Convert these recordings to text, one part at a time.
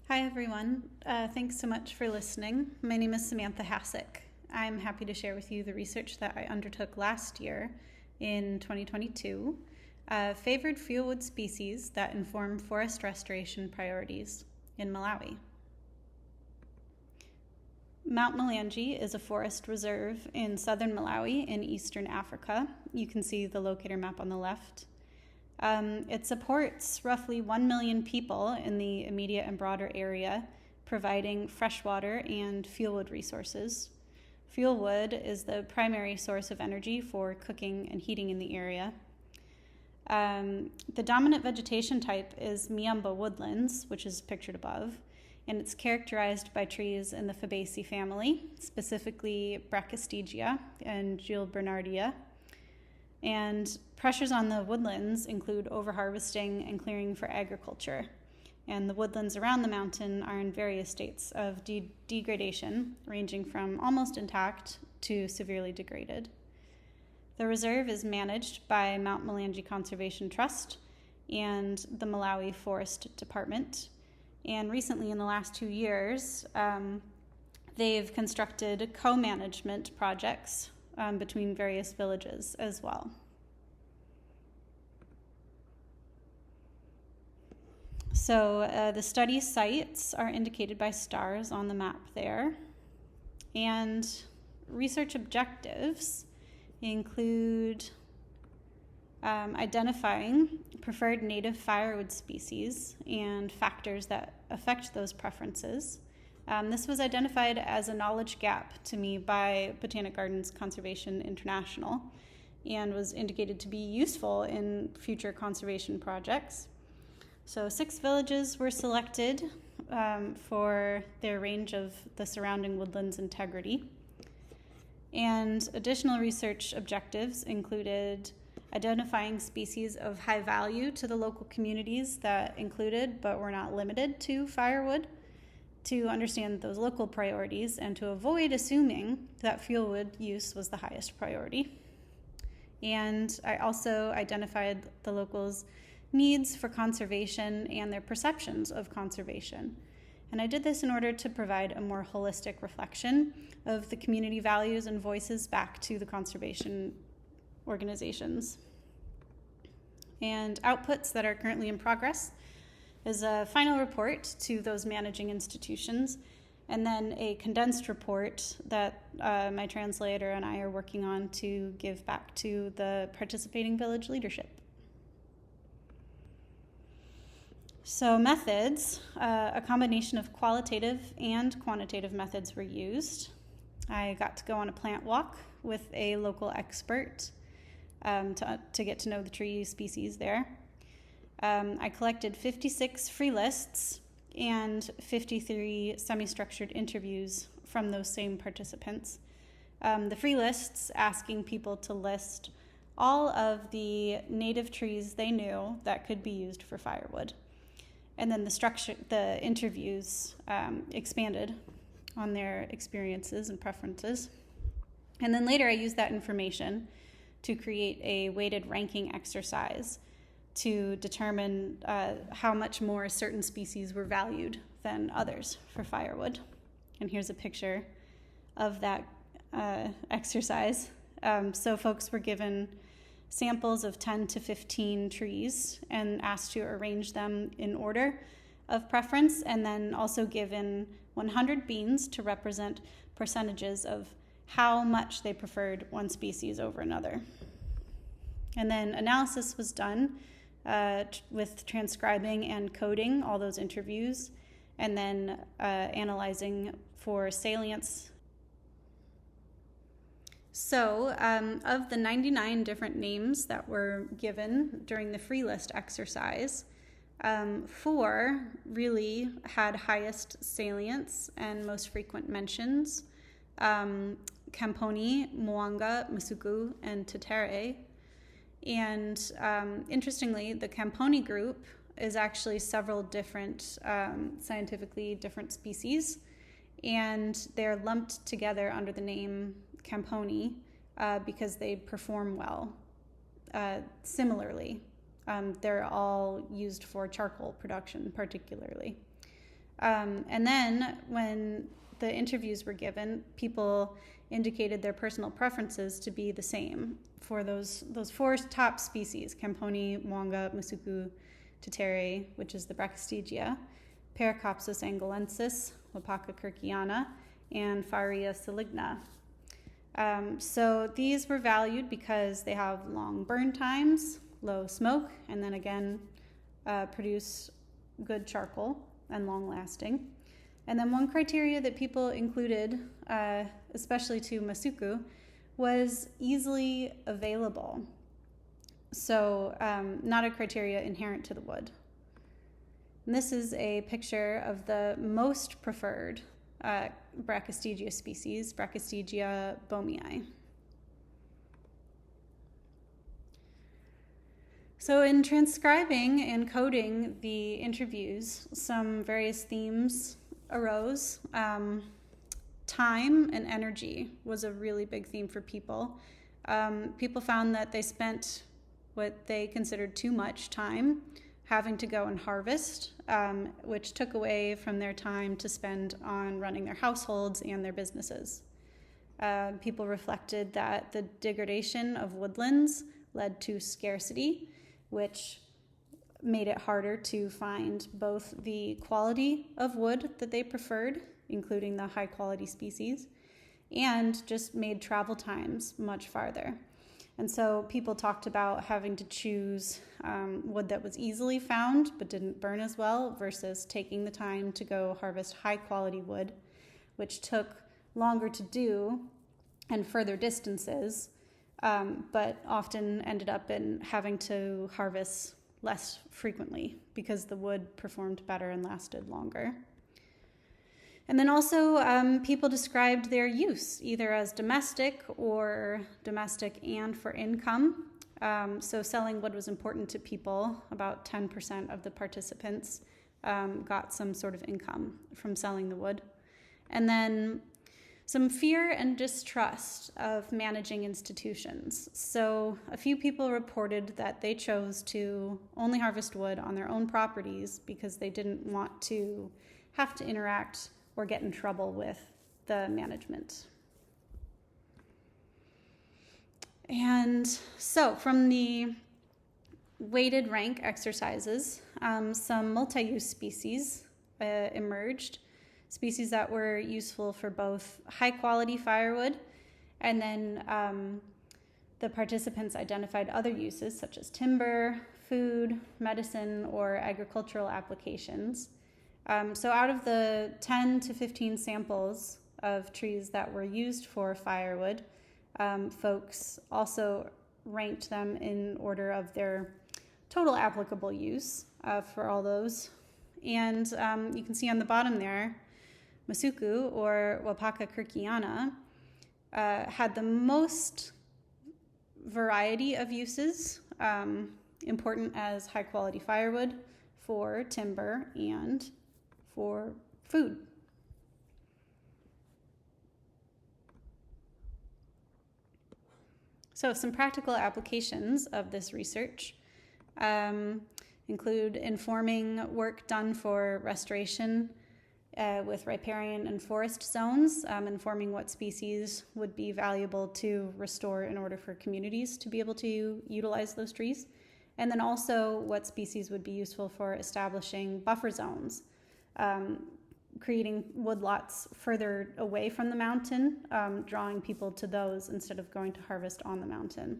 Hi, everyone. Thanks so much for listening. My name is Samantha Hasek. I'm happy to share with you the research that I undertook last year in 2022, favored fuelwood species that inform forest restoration priorities in Malawi. Mt Mulanje is a forest reserve in southern Malawi in eastern Africa. You can see the locator map on the left. It supports roughly 1 million people in the immediate and broader area, providing freshwater and fuelwood resources. Fuelwood is the primary source of energy for cooking and heating in the area. The dominant vegetation type is Miamba woodlands, which is pictured above, and it's characterized by trees in the Fabaceae family, specifically Brachystegia and Gilbernardia. And pressures on the woodlands include overharvesting and clearing for agriculture. And the woodlands around the mountain are in various states of degradation, ranging from almost intact to severely degraded. The reserve is managed by Mt Mulanje Conservation Trust and the Malawi Forest Department. And recently, in the last 2 years, they've constructed co-management projects between various villages as well. So the study sites are indicated by stars on the map there. And research objectives include identifying preferred native firewood species and factors that affect those preferences. This was identified as a knowledge gap to me by Botanic Gardens Conservation International and was indicated to be useful in future conservation projects. So 6 villages were selected for their range of the surrounding woodlands integrity. And additional research objectives included identifying species of high value to the local communities that included but were not limited to firewood, to understand those local priorities and to avoid assuming that fuelwood use was the highest priority. And I also identified the locals' needs for conservation and their perceptions of conservation. And I did this in order to provide a more holistic reflection of the community values and voices back to the conservation organizations. And outputs that are currently in progress is a final report to those managing institutions, and then a condensed report that my translator and I are working on to give back to the participating village leadership. So methods, a combination of qualitative and quantitative methods were used. I got to go on a plant walk with a local expert to get to know the tree species there. I collected 56 free lists and 53 semi-structured interviews from those same participants. The free lists asking people to list all of the native trees they knew that could be used for firewood. And then the interviews expanded on their experiences and preferences. And then later I used that information to create a weighted ranking exercise to determine how much more certain species were valued than others for firewood. And here's a picture of that exercise. So folks were given samples of 10 to 15 trees and asked to arrange them in order of preference, and then also given 100 beans to represent percentages of how much they preferred one species over another. And then analysis was done with transcribing and coding all those interviews, and then analyzing for salience. So of the 99 different names that were given during the free list exercise, 4 really had highest salience and most frequent mentions. Kamponi, Mwanga, Musuku, and Tetere. And interestingly, the Kamponi group is actually several different, scientifically different species, and they're lumped together under the name Kamponi because they perform well similarly. They're all used for charcoal production particularly. And then when the interviews were given, people indicated their personal preferences to be the same for those four top species: Camponi, Mwanga, Musuku, Tetere, which is the Brachystegia, Paracopsis angolensis, Wapaka kirkiana, and Faria saligna. So these were valued because they have long burn times, low smoke, and then again produce good charcoal and long lasting. And then one criteria that people included, especially to Musuku, was easily available. So not a criteria inherent to the wood. And this is a picture of the most preferred Brachystegia species, Brachystegia bomii. So in transcribing and coding the interviews, some various themes arose. Time and energy was a really big theme for people. People found that they spent what they considered too much time having to go and harvest, which took away from their time to spend on running their households and their businesses. People reflected that the degradation of woodlands led to scarcity, which made it harder to find both the quality of wood that they preferred, including the high quality species, and just made travel times much farther. And so people talked about having to choose wood that was easily found but didn't burn as well versus taking the time to go harvest high quality wood, which took longer to do and further distances, but often ended up in having to harvest less frequently because the wood performed better and lasted longer. And then also people described their use either as domestic or domestic and for income. So selling wood was important to people. About 10% of the participants got some sort of income from selling the wood. And then some fear and distrust of managing institutions. So a few people reported that they chose to only harvest wood on their own properties because they didn't want to have to interact or get in trouble with the management. And so from the weighted rank exercises, some multi-use species emerged, species that were useful for both high-quality firewood, and then the participants identified other uses such as timber, food, medicine, or agricultural applications. So out of the 10 to 15 samples of trees that were used for firewood, folks also ranked them in order of their total applicable use for all those. And you can see on the bottom there, Musuku, or Wapaka kirkiana, had the most variety of uses, important as high-quality firewood, for timber, and for food. So some practical applications of this research include informing work done for restoration with riparian and forest zones, informing what species would be valuable to restore in order for communities to be able to utilize those trees, and then also what species would be useful for establishing buffer zones, creating woodlots further away from the mountain, drawing people to those instead of going to harvest on the mountain.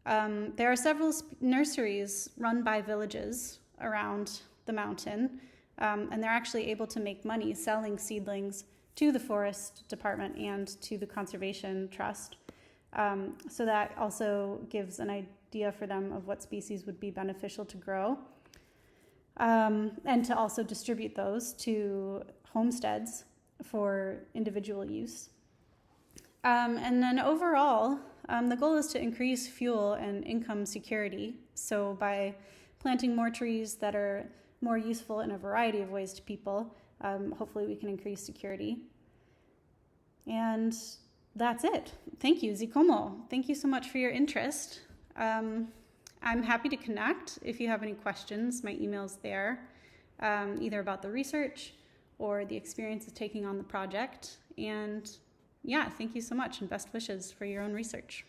There are several nurseries run by villages around the mountain, and they're actually able to make money selling seedlings to the forest department and to the conservation trust. So that also gives an idea for them of what species would be beneficial to grow. And to also distribute those to homesteads for individual use. And then overall, the goal is to increase fuel and income security. So by planting more trees that are more useful in a variety of ways to people, hopefully we can increase security. And that's it. Thank you, Zikomo. Thank you so much for your interest. I'm happy to connect if you have any questions. My email's there. either about the research or the experience of taking on the project. And yeah, thank you so much, and best wishes for your own research.